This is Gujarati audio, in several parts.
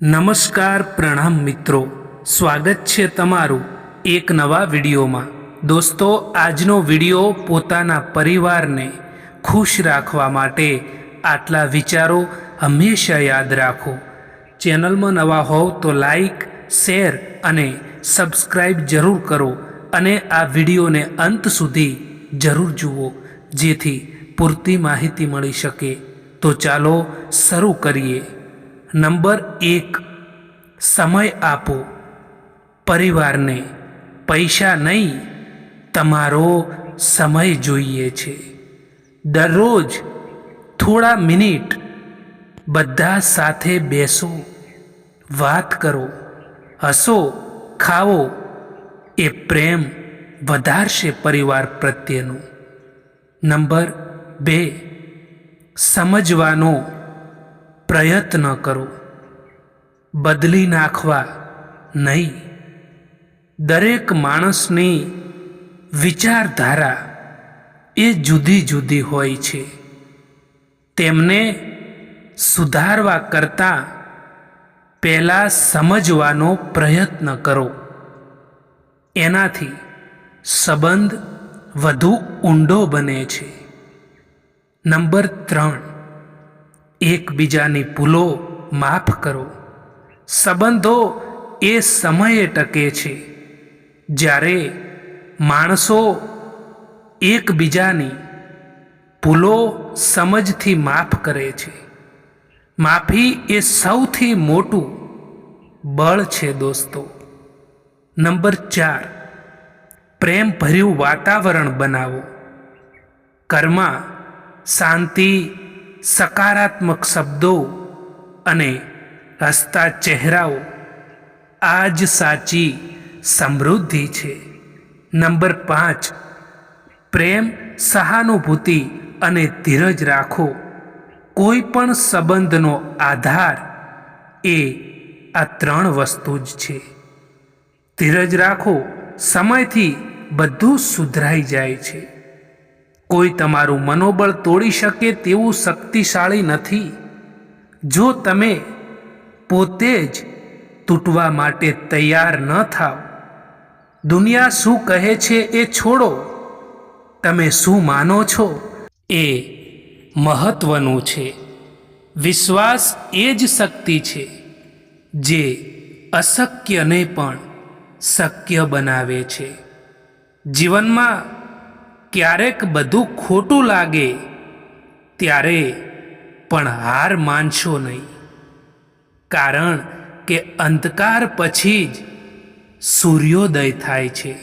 નમસ્કાર પ્રણામ મિત્રો, સ્વાગત છે તમારું એક નવા વિડીયોમાં। દોસ્તો, આજનો વિડીયો પોતાના પરિવારને ખુશ રાખવા માટે આટલા વિચારો હંમેશા યાદ રાખો। ચેનલમાં નવા હોવ તો લાઈક, શેર અને સબસ્ક્રાઈબ જરૂર કરો અને આ વિડીયોને અંત સુધી જરૂર જુઓ, જેથી પૂરતી માહિતી મળી શકે। તો ચાલો શરૂ કરીએ। નંબર 1, સમય આપો પરિવારને। પૈસા નહીં, તમારો સમય જોઈએ છે। દરરોજ થોડા મિનિટ બધા સાથે બેસો, વાત કરો, હસો, ખાઓ। એ પ્રેમ વધારશે પરિવાર પ્રત્યેનો। નંબર 2, સમજવાનો પ્રયત્ન કરો, બદલી નાખવા નહીં। દરેક માણસની વિચારધારા એ જુદી જુદી હોય છે। તેમને સુધારવા કરતાં પહેલાં સમજવાનો પ્રયત્ન કરો। એનાથી સંબંધ વધુ ઊંડો બને છે। નંબર 3, એકબીજાની ભૂલો માફ કરો। સંબંધો એ સમયે ટકે છે જ્યારે માણસો એકબીજાની ભૂલો સમજથી માફ કરે છે। માફી એ સૌથી મોટું બળ છે દોસ્તો। નંબર 4, પ્રેમભર્યું વાતાવરણ બનાવો। ઘરમાં શાંતિ, સકારાત્મક શબ્દો અને હસતા ચહેરાઓ આ જ સાચી સમૃદ્ધિ છે। નંબર 5, પ્રેમ, સહાનુભૂતિ અને ધીરજ રાખો। કોઈ પણ સંબંધનો આધાર એ આ 3 વસ્તુ જ છે। ધીરજ રાખો, સમયથી બધું સુધરાઈ જાય છે। કોઈ તમારું મનોબળ તોડી શકે તેવું શક્તિશાળી નથી। જો તમે પોતે જ તૂટવા માટે તૈયાર ન થાવ, દુનિયા શું કહે છે એ છોડો, તમે શું માનો છો એ મહત્વનું છે। વિશ્વાસ એ જ શક્તિ છે જે અશક્યને પણ શક્ય બનાવે છે। જીવનમાં ક્યારેક બધું ખોટું લાગે ત્યારે પણ હાર માનશો નહીં, કારણ કે અંધકાર પછી જ સૂર્યોદય થાય છે।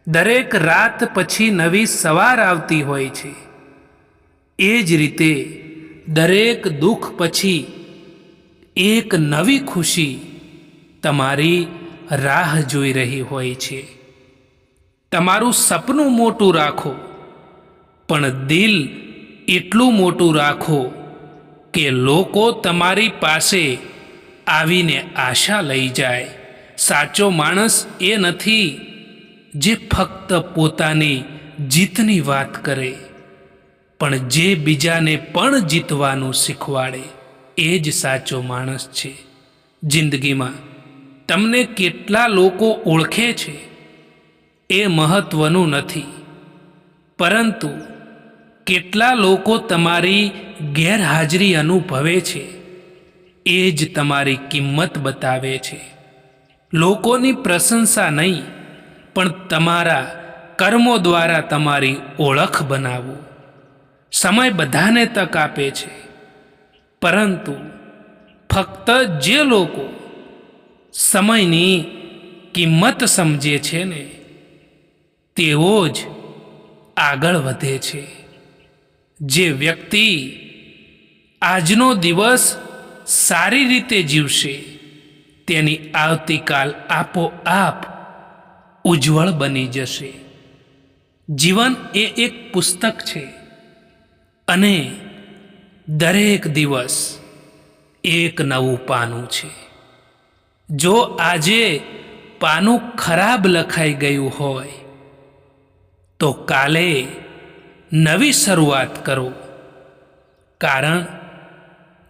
દરેક રાત પછી નવી સવાર આવતી હોય છે। એ જ રીતે દરેક દુઃખ પછી એક નવી ખુશી તમારી રાહ જોઈ રહી હોય છે। તમારું સપનું મોટું રાખો, પણ દિલ એટલું મોટું રાખો કે લોકો તમારી પાસે આવીને આશા લઈ જાય। સાચો માણસ એ નથી જે ફક્ત પોતાની જીતની વાત કરે, પણ જે બીજાને પણ જીતવાનું શીખવાડે। એ જ સાચો માણસ છે। જિંદગીમાં તમને કેટલા લોકો ઓળખે છે એ મહત્વનું નથી, પરંતુ કેટલા લોકો તમારી ગેરહાજરી અનુભવે છે એ જ તમારી કિંમત બતાવે છે। લોકોની પ્રશંસા નહીં, પણ તમારા કર્મો દ્વારા તમારી ઓળખ બનાવો। સમય બધાને તક આપે છે, પરંતુ ફક્ત જે લોકો સમયની કિંમત સમજે છે ને, તેઓ જ આગળ વધે છે। જે વ્યક્તિ આજનો દિવસ સારી રીતે જીવશે, તેની આવતીકાલ આપોઆપ ઉજ્જવળ બની જશે। જીવન એ એક પુસ્તક છે અને દરેક દિવસ એક નવું પાનું છે। જો આજે પાનું ખરાબ લખાઈ ગયું હોય તો કાલે નવી શરૂઆત કરો, કારણ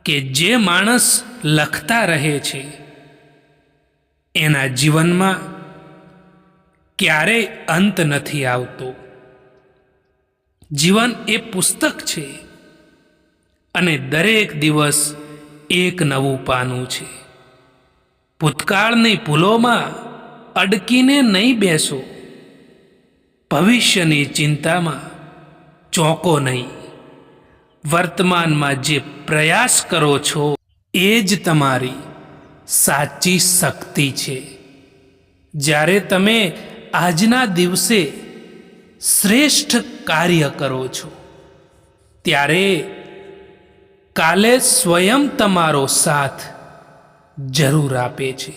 કે જે માણસ લખતા રહે છે એના જીવનમાં ક્યારેય અંત નથી આવતો. જીવન એ પુસ્તક છે અને દરેક દિવસ એક નવું પાનું છે. ભૂતકાળની ભૂલોમાં અડકીને નહીં બેસો, ભવિષ્યની ચિંતામાં ચોંકો નહીં. વર્તમાનમાં જે પ્રયાસ કરો છો એ જ તમારી સાચી શક્તિ છે. જ્યારે તમે આજના દિવસે શ્રેષ્ઠ કાર્ય કરો છો ત્યારે કાલે સ્વયં તમારો સાથ જરૂર આપે છે.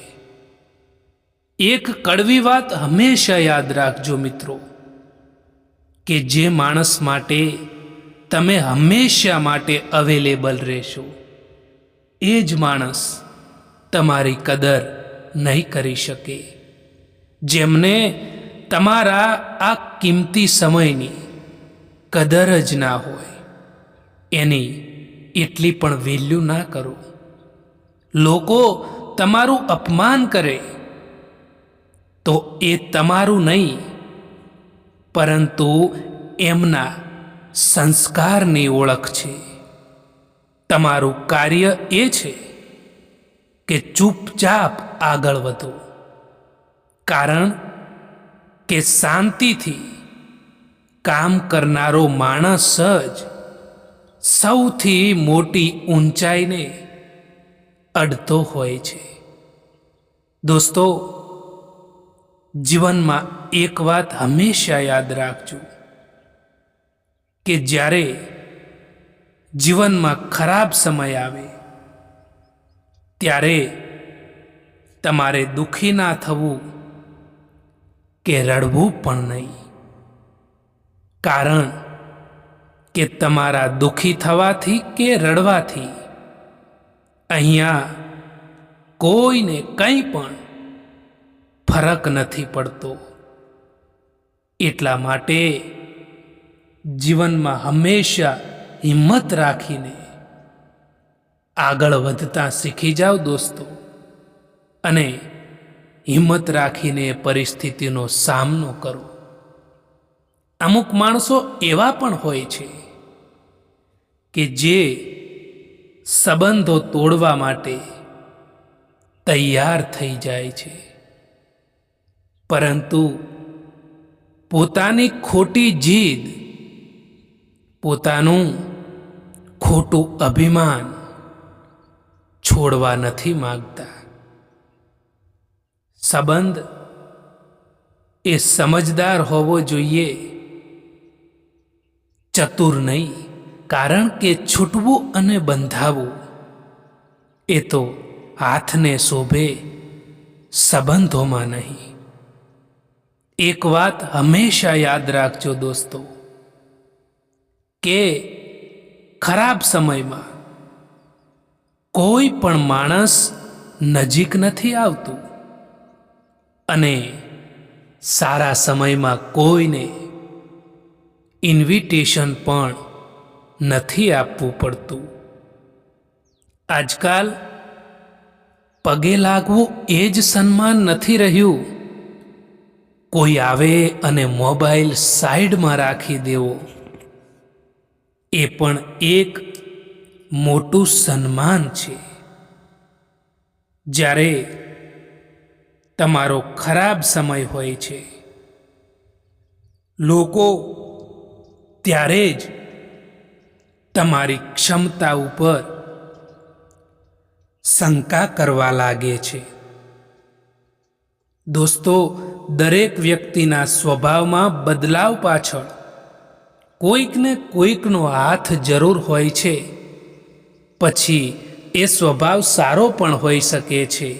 એક કડવી વાત હંમેશા યાદ રાખજો મિત્રો, કે જે માણસ માટે તમે હંમેશા માટે અવેલેબલ રહેશો એ જ માણસ તમારી કદર નહીં કરી શકે. જેમને તમારા આ કિંમતી સમયની કદર જ ના હોય એની એટલી પણ વેલ્યુ ના કરો. લોકો તમારું અપમાન કરે તો એ તમારું નહીં પરંતુ એમના સંસ્કારની ઓળખ છે. તમારું કાર્ય એ છે કે ચૂપચાપ આગળ વધો, કારણ કે શાંતિથી કામ કરનારો માણસ જ સૌથી મોટી ઊંચાઈને અડતો હોય છે. દોસ્તો, જીવનમાં એક વાત હંમેશા યાદ રાખજો કે જ્યારે જીવનમાં ખરાબ સમય આવે ત્યારે તમારે દુઃખી ના થવું કે રડવું પણ નહીં, કારણ કે તમારા દુઃખી થવાથી કે રડવાથી અહીંયા કોઈને કંઈ પણ ફરક નથી પડતો. એટલા માટે જીવનમાં હંમેશા હિંમત રાખીને આગળ વધતા શીખી જાઓ દોસ્તો, અને હિંમત રાખીને પરિસ્થિતિનો સામનો કરો. અમુક માણસો એવા પણ હોય છે કે જે સંબંધો તોડવા માટે તૈયાર થઈ જાય છે, પરંતુ પોતાની ખોટી જીદ, પોતાનું ખોટું અભિમાન છોડવા નથી માંગતા. સંબંધ એ સમજદાર હોવો જોઈએ, ચતુર નહીં. કારણ કે છૂટવું અને બંધાવવું એ તો હાથને શોભે, સંબંધોમાં નહીં. એક વાત હંમેશા યાદ રાખજો દોસ્તો, કે ખરાબ સમયમાં કોઈ પણ માણસ નજીક નથી આવતું અને સારા સમયમાં કોઈને ઇન્વિટેશન પણ નથી આપવું પડતું. આજકાલ પગે લાગવું એ જ સન્માન નથી રહ્યું. કોઈ આવે અને મોબાઈલ સાઈડમાં રાખી દેવો એ પણ એક મોટું સન્માન છે. જ્યારે તમારો ખરાબ સમય હોય છે, લોકો ત્યારે જ તમારી ક્ષમતા ઉપર શંકા કરવા લાગે છે. દોસ્તો, દરેક વ્યક્તિના સ્વભાવમાં બદલાવ પાછળ કોઈકને કોઈકનો હાથ જરૂર હોય છે. પછી એ સ્વભાવ સારો પણ હોઈ શકે છે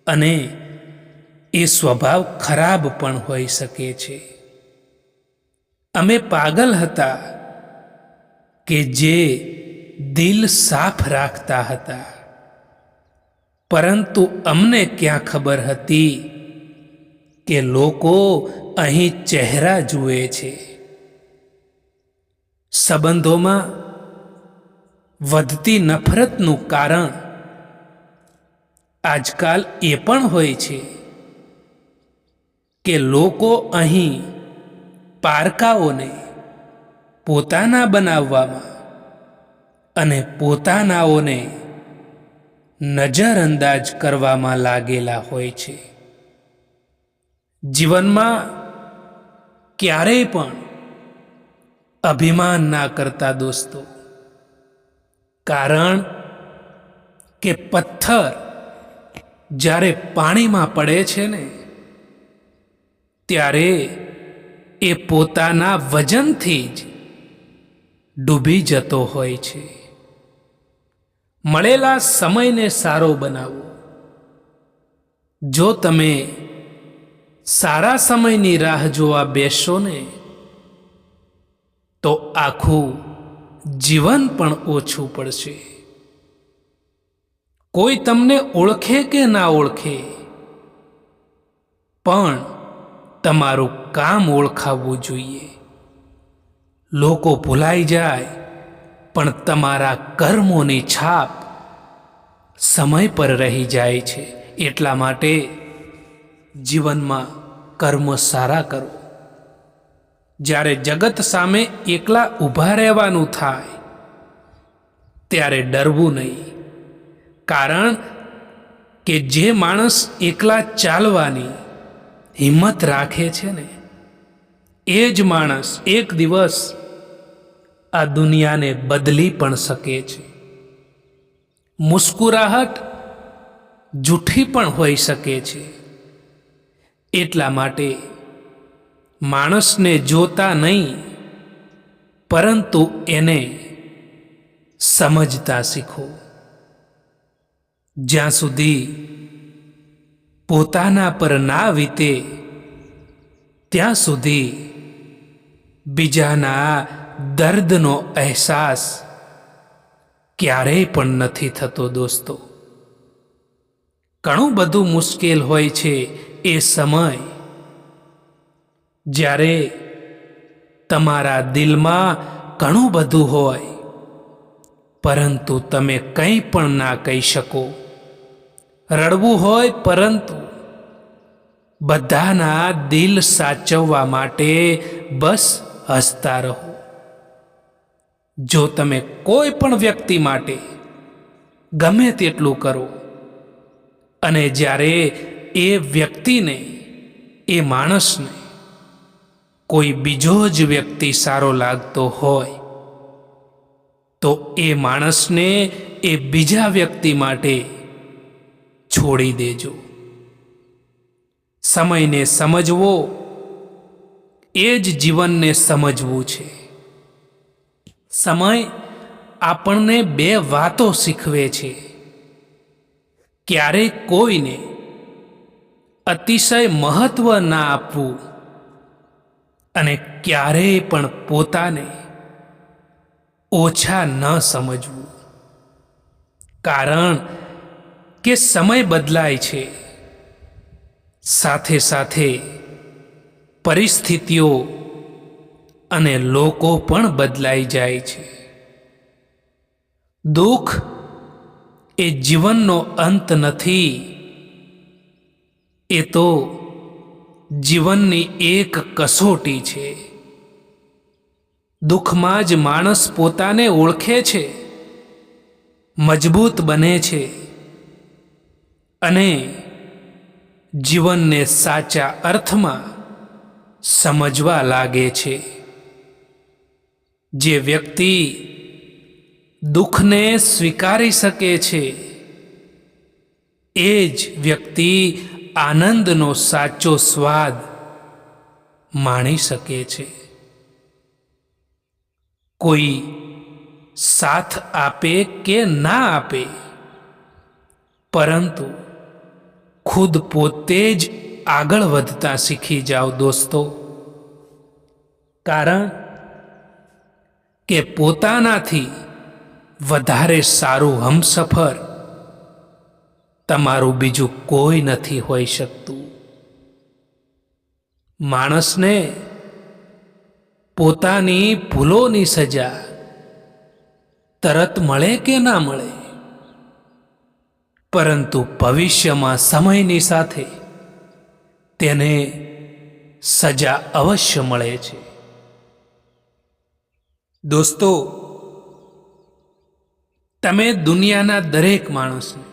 અને એ સ્વભાવ ખરાબ પણ હોઈ શકે છે. અમે પાગલ હતા કે જે દિલ સાફ રાખતા હતા, પરંતુ અમને ક્યાં ખબર હતી કે લોકો અહીં ચહેરા જુએ છે. સંબંધોમાં વધતી નફરતનું કારણ આજકાલ એ પણ હોય છે કે લોકો અહીં પારકાઓને પોતાના બનાવવામાં અને પોતાનાઓને નજરઅંદાજ કરવામાં લાગેલા હોય છે. જીવનમાં ક્યારેય પણ અભિમાન ના કરતા દોસ્તો, કારણ કે પથ્થર જ્યારે પાણીમાં પડે છે ને ત્યારે એ પોતાના વજનથી જ ડૂબી જતો હોય છે. મળેલા સમયને સારો બનાવો. જો તમે સારા સમયની રાહ જોવા બેસશો ને તો આખું જીવન પણ ઓછું પડશે. કોઈ તમને ઓળખે કે ના ઓળખે, પણ તમારું કામ ઓળખાવવું જોઈએ. લોકો ભૂલાઈ જાય પણ તમારા કર્મોની છાપ સમય પર રહી જાય છે. એટલા માટે જીવનમાં કર્મ સારા કરો. જ્યારે જગત સામે એકલા ઊભા રહેવાનું થાય ત્યારે ડરવું નહીં, કારણ કે જે માણસ એકલા ચાલવાની હિંમત રાખે છે ને એ જ માણસ એક દિવસ આ દુનિયાને બદલી પણ શકે છે. મુસ્કુરાહટ જૂઠી પણ હોઈ શકે છે. એટલા માટે માણસને જોતા નહીં પરંતુ એને સમજતા શીખો. જ્યાં સુધી પોતાના પર ના વીતે ત્યાં સુધી બીજાના દર્દનો અહેસાસ ક્યારેય પણ નથી થતો દોસ્તો. ઘણું બધું મુશ્કેલ હોય છે એ સમય જ્યારે તમારા દિલમાં ઘણું બધું હોય પરંતુ તમે કંઈ પણ ના કહી શકો. રડવું હોય પરંતુ બધાના દિલ સાચવવા માટે બસ હસતા રહો. જો તમે કોઈ પણ વ્યક્તિ માટે ગમે તેટલું કરો અને જ્યારે એ વ્યક્તિને, એ માણસને કોઈ બીજો જ વ્યક્તિ સારો લાગતો હોય તો એ માણસને એ બીજા વ્યક્તિ માટે છોડી દેજો. સમયને સમજવો એ જ જીવનને સમજવું છે. સમય આપણને બે વાતો શીખવે છે. ક્યારેય કોઈને અતિશય મહત્વ ના આપવું અને ક્યારેય પણ પોતાને ઓછા ન સમજવું. કારણ કે સમય બદલાય છે, સાથે સાથે પરિસ્થિતિઓ અને લોકો પણ બદલાઈ જાય છે. દુઃખ એ જીવનનો અંત નથી, એ તો જીવનની એક કસોટી છે. દુઃખમાં જ માણસ પોતાને ઓળખે છે, મજબૂત બને છે અને જીવનને સાચા અર્થમાં સમજવા લાગે છે. જે વ્યક્તિ દુઃખને સ્વીકારી શકે છે એ જ વ્યક્તિ આનંદનો સાચો સ્વાદ માણી શકે છે. કોઈ સાથ આપે કે ના આપે, પરંતુ ખુદ પોતે જ આગળ વધતા શીખી જાઓ દોસ્તો. કારણ કે પોતાનાથી વધારે સારું હમસફર તમારું બીજું કોઈ નથી હોઈ શકતું. માણસને પોતાની ભૂલોની સજા તરત મળે કે ના મળે, પરંતુ ભવિષ્યમાં સમયની સાથે તેને સજા અવશ્ય મળે છે. દોસ્તો, તમે દુનિયાના દરેક માણસને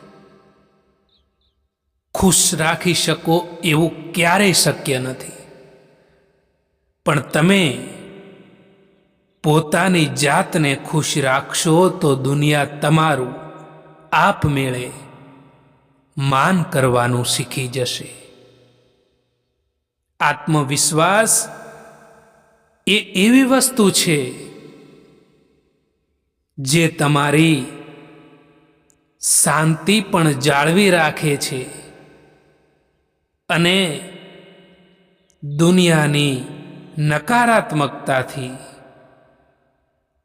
ખુશ રાખી શકો એવું ક્યારેય શક્ય નથી, પણ તમે પોતાની જાતને ખુશ રાખશો તો દુનિયા તમારું આપમેળે માન કરવાનું શીખી જશે. આત્મવિશ્વાસ એ એવી વસ્તુ છે જે તમારી શાંતિ પણ જાળવી રાખે છે અને દુનિયાની નકારાત્મકતાથી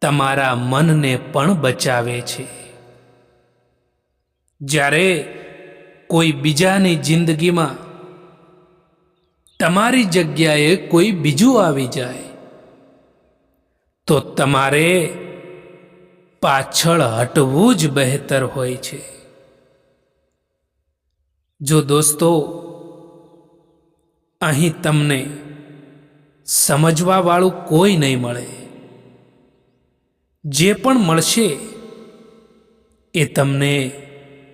તમારા મનને પણ બચાવે છે. જ્યારે કોઈ બીજાની જિંદગીમાં તમારી જગ્યાએ કોઈ બીજું આવી જાય તો તમારે પાછળ હટવું જ બહેતર હોય છે. જો દોસ્તો, અહીં તમને સમજવાવાળું કોઈ નહીં મળે, જે પણ મળશે એ તમને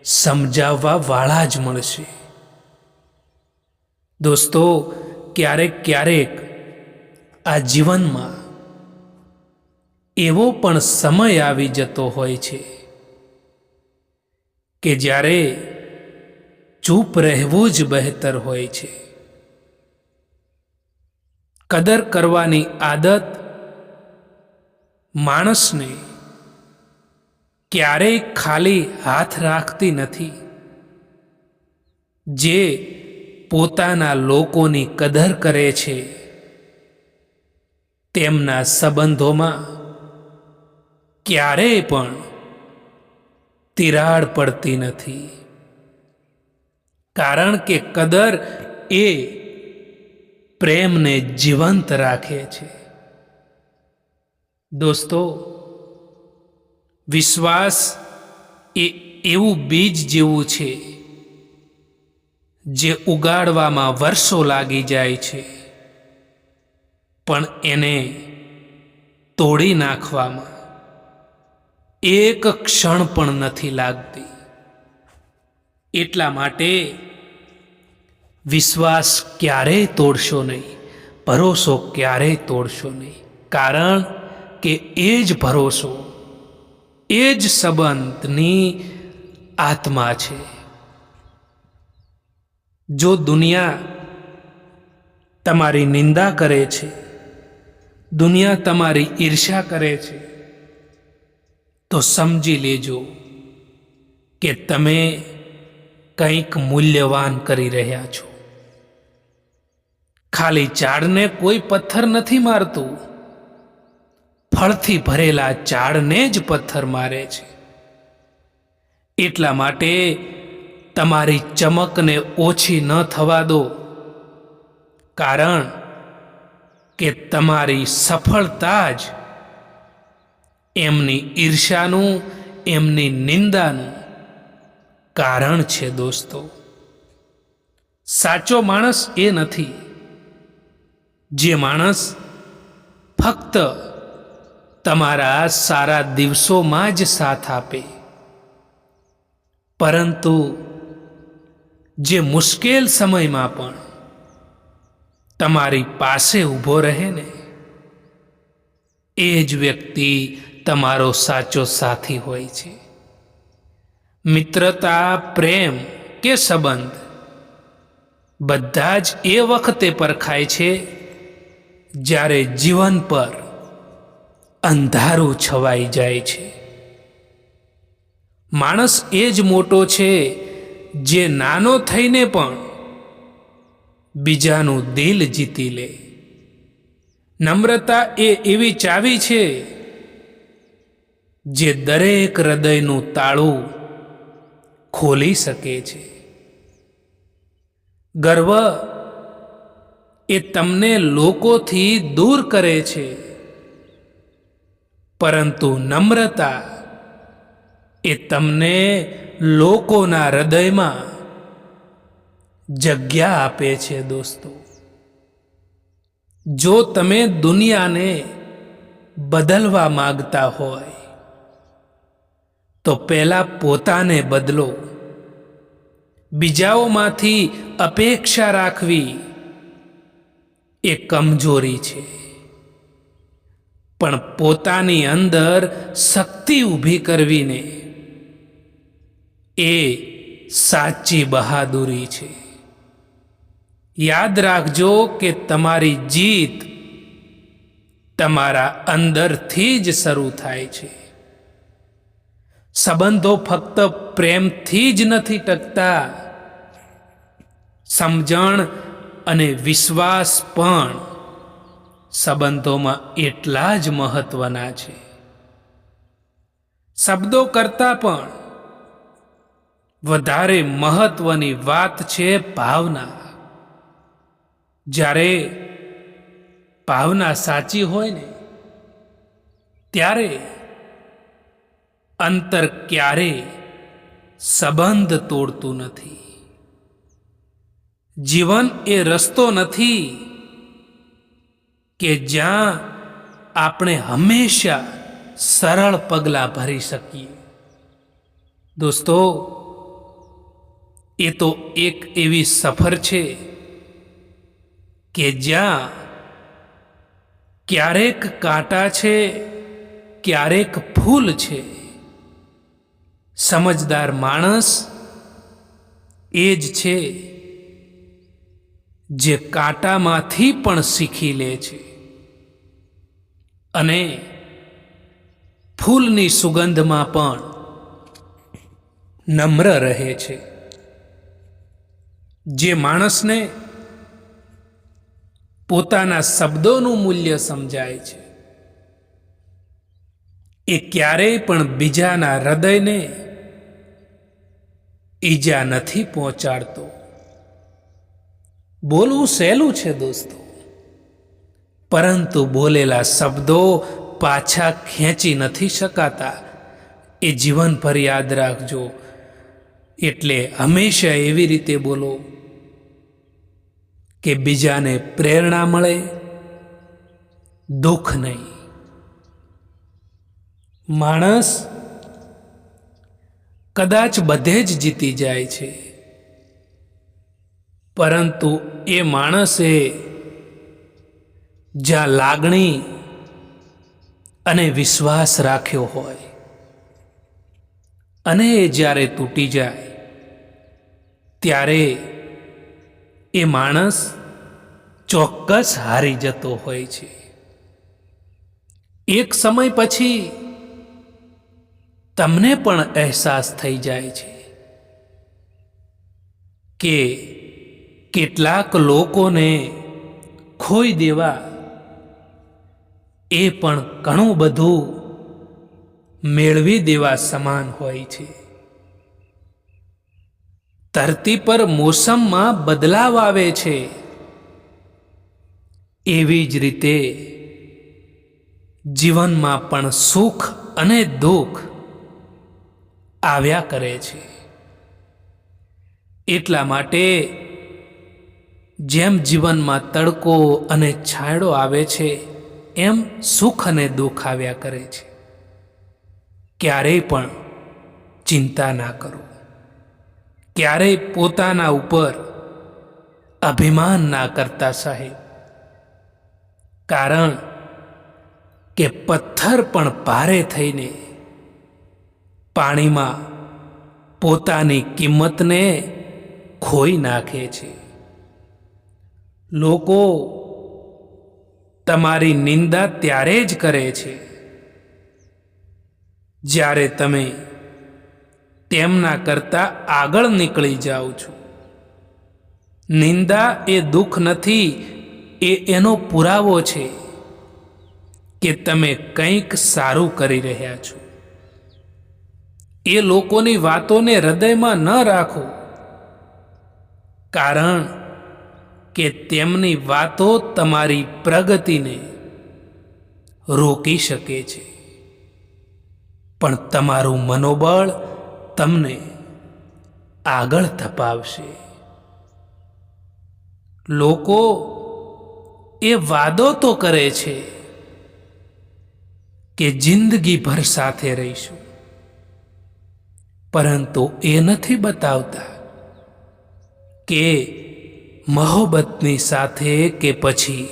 સમજાવવા વાળા જ મળશે. દોસ્તો, ક્યારેક આ જીવનમાં એવો પણ સમય આવી જતો હોય છે કે જ્યારે ચૂપ રહેવું જ બહેતર હોય છે. કદર કરવાની આદત માણસને ક્યારેય ખાલી હાથ રાખતી નથી. જે પોતાના લોકોની કદર કરે છે તેમના સંબંધોમાં ક્યારેય પણ તિરાડ પડતી નથી, કારણ કે કદર એ પ્રેમને જીવંત રાખે છે. દોસ્તો, વિશ્વાસ એ એવું બીજ જેવું છે જે ઉગાડવામાં વર્ષો લાગી જાય છે, પણ એને તોડી નાખવામાં એક ક્ષણ પણ નથી લાગતી. એટલા માટે વિશ્વાસ ક્યારેય તોડશો નહીં, ભરોસો ક્યારેય તોડશો નહીં, કારણ કે એ જ ભરોસો, એ જ સંબંધની આત્મા છે. જો દુનિયા તમારી નિંદા કરે છે, દુનિયા તમારી ઈર્ષ્યા કરે છે, તો સમજી લેજો કે તમે કંઈક મૂલ્યવાન કરી રહ્યા છો. ખાલી ઝાડને કોઈ પથ્થર નથી મારતું, ફળથી ભરેલા ઝાડને જ પથ્થર મારે છે. એટલા માટે તમારી ચમકને ઓછી ન થવા દો, કારણ કે તમારી સફળતા જ એમની ઈર્ષ્યાનું, એમની નિંદાનું કારણ છે. દોસ્તો, સાચો માણસ એ નથી જે માણસ ફક્ત તમારા સારા દિવસોમાં જ સાથ આપે, પરંતુ જે મુશ્કેલ સમયમાં પણ તમારી પાસે ઊભો રહે ને, એ જ વ્યક્તિ તમારો સાચો સાથી હોય છે. મિત્રતા, પ્રેમ કે સંબંધ બધા જ એ વખતે પરખાય છે જ્યારે જીવન પર અંધારું છવાઈ જાય છે. માણસ એ જ મોટો છે જે નાનો થઈને પણ બીજાનું દિલ જીતી લે. નમ્રતા એ એવી ચાવી છે જે દરેક હૃદયનું તાળું ખોલી શકે છે. ગર્વ એ તમને લોકોથી દૂર કરે છે, પરંતુ નમ્રતા એ તમને લોકોના હૃદયમાં જગ્યા આપે છે દોસ્તો. જો તમે દુનિયાને બદલવા માંગતા હોય તો પહેલા પોતાને બદલો. બીજાઓમાંથી અપેક્ષા રાખવી એ કમજોરી છે, પણ પોતાની અંદર શક્તિ ઊભી કરવીને એ સાચી બહાદુરી છે. યાદ રાખજો કે તમારી જીત તમારા અંદરથી જ શરૂ થાય છે. સંબંધો ફક્ત પ્રેમથી જ નથી ટકતા, સમજણ અને વિશ્વાસ પણ સંબંધોમાં એટલા જ મહત્વના છે. શબ્દો કરતાં પણ વધારે મહત્વની વાત છે ભાવના. જ્યારે ભાવના સાચી હોય ને ત્યારે અંતર ક્યારેય સંબંધ તોડતું નથી. જીવન એ રસ્તો નથી કે જ્યાં આપણે હંમેશા સરળ પગલાં ભરી શકીએ. દોસ્તો, એ તો એક એવી સફર છે કે જ્યાં ક્યારેક કાંટા છે, ક્યારેક ફૂલ છે. સમજદાર માણસ એ જ છે જે કાંટામાંથી પણ શીખી લે છે અને ફૂલની સુગંધમાં પણ નમ્ર રહે છે. જે માણસને પોતાના શબ્દોનું મૂલ્ય સમજાય છે એ ક્યારેય પણ બીજાના હૃદયને ઈજા નથી પહોંચાડતો. બોલવું સહેલું છે દોસ્તો, પરંતુ બોલેલા શબ્દો પાછા ખેંચી નથી શકાતા. એ જીવનભર યાદ રાખજો. એટલે હંમેશા એવી રીતે બોલો કે બીજાને પ્રેરણા મળે, દુઃખ નહીં. માણસ કદાચ બધે જ જીતી જાય છે, પરંતુ એ માણસે જ્યાં લાગણી અને વિશ્વાસ રાખ્યો હોય અને એ જ્યારે તૂટી જાય ત્યારે એ માણસ ચોક્કસ હારી જતો હોય છે. એક સમય પછી તમને પણ અહેસાસ થઈ જાય છે કે કેટલાક લોકોને ખોઈ દેવા એ પણ ઘણું બધું મેળવી દેવા સમાન હોય છે. ધરતી પર મોસમમાં બદલાવ આવે છે, એવી જ રીતે જીવનમાં પણ સુખ અને દુઃખ આવ્યા કરે છે. એટલા માટે જેમ જીવનમાં તડકો અને છાંયડો આવે છે એમ સુખ અને દુઃખ આવ્યા કરે છે. ક્યારેય પણ ચિંતા ના કરો, ક્યારેય પોતાના ઉપર અભિમાન ના કરતા સાહેબ, કારણ કે પથ્થર પણ ભારે થઈને પાણીમાં પોતાની કિંમતને ખોઈ નાખે છે. લોકો તમારી નિંદા ત્યારે જ કરે છે જ્યારે તમે તેમના કરતા આગળ નીકળી જાઓ છો. નિંદા એ દુઃખ નથી, એ એનો પુરાવો છે કે તમે કંઈક સારું કરી રહ્યા છો. એ લોકોની વાતોને હૃદયમાં ન રાખો, કારણ કે તેમની વાતો તમારી પ્રગતિને રોકી શકે છે. પણ તમારું મનોબળ તમને આગળ ધપાવશે. લોકો એ વાદો તો કરે છે કે જિંદગીભર સાથે રહીશું, પરંતુ એ નથી બતાવતા કે મોહબ્બતની સાથે કે પછી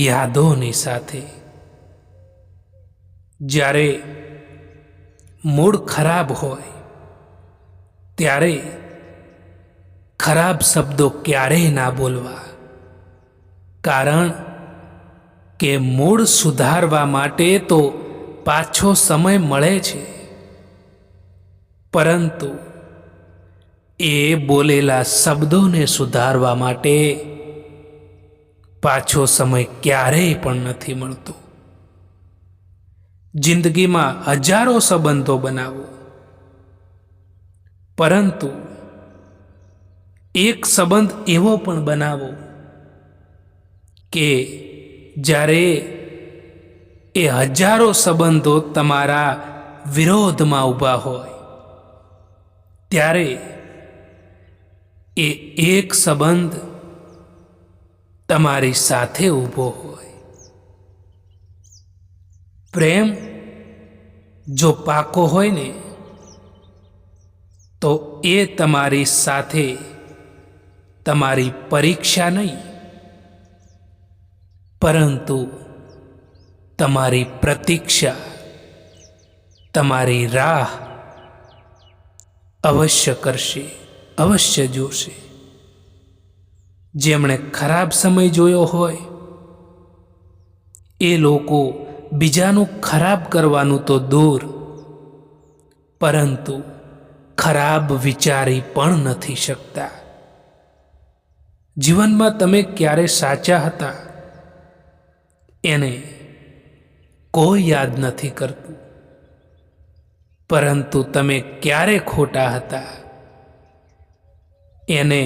યાદોની સાથે. જ્યારે મૂડ ખરાબ હોય ત્યારે ખરાબ શબ્દો ક્યારેય ના બોલવા, કારણ કે મૂડ સુધારવા માટે તો પાછો સમય મળે છે, પરંતુ એ બોલેલા શબ્દોને સુધારવા માટે પાછો સમય ક્યારેય પણ નથી મળતો. જિંદગીમાં હજારો સંબંધો બનાવો, પરંતુ એક સંબંધ એવો પણ બનાવો કે જ્યારે એ હજારો સંબંધો તમારા વિરોધમાં ઊભા હોય ત્યારે એ એક સંબંધ તમારી સાથે ઊભો હોય. પ્રેમ જો પાકો હોય ને તો એ તમારી સાથે તમારી પરીક્ષા નહીં, પરંતુ તમારી પ્રતીક્ષા, તમારી રાહ અવશ્ય કરશે, અવશ્ય જોશે. જેમણે ખરાબ સમય જોયો હોય એ લોકો બીજાનું ખરાબ કરવાનું તો દૂર, પરંતુ ખરાબ વિચારી પણ નથી શકતા. જીવનમાં તમે ક્યારે સાચા હતા એને કોઈ યાદ નથી કરતું, પરંતુ તમે ક્યારે ખોટા હતા એને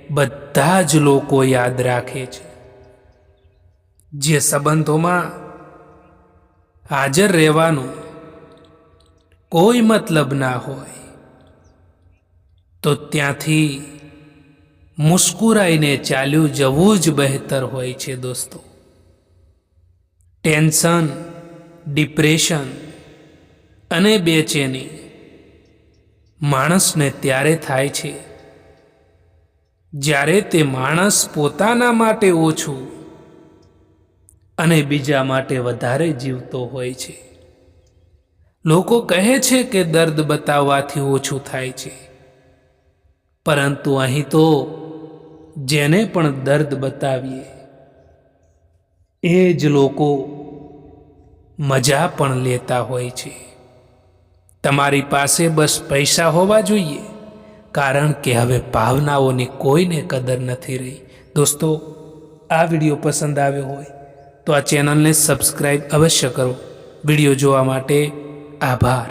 બધા જ લોકો યાદ રાખે છે. જે સંબંધોમાં હાજર રહેવાનો કોઈ મતલબ ના હોય તો ત્યાંથી મુસ્કુરાઈને ચાલ્યું જવું જ બહેતર હોય છે. દોસ્તો, ટેન્શન, ડિપ્રેશન અને બેચેની માણસને ત્યારે થાય છે જ્યારે તે માણસ પોતાના માટે ઓછું અને બીજા માટે વધારે જીવતો હોય છે. લોકો કહે છે કે દર્દ બતાવવાથી ઓછું થાય છે, પરંતુ અહીં તો જેને પણ દર્દ બતાવીએ એ જ લોકો મજા પણ લેતા હોય છે. તમારી પાસે બસ પૈસા હોવા જોઈએ, કારણ કે હવે ભાવનાઓની કોઈને કદર નથી રહી. દોસ્તો, આ વિડીયો પસંદ આવ્યો હોય તો આ ચેનલને સબસ્ક્રાઈબ અવશ્ય કરો. વિડીયો જોવા માટે આભાર.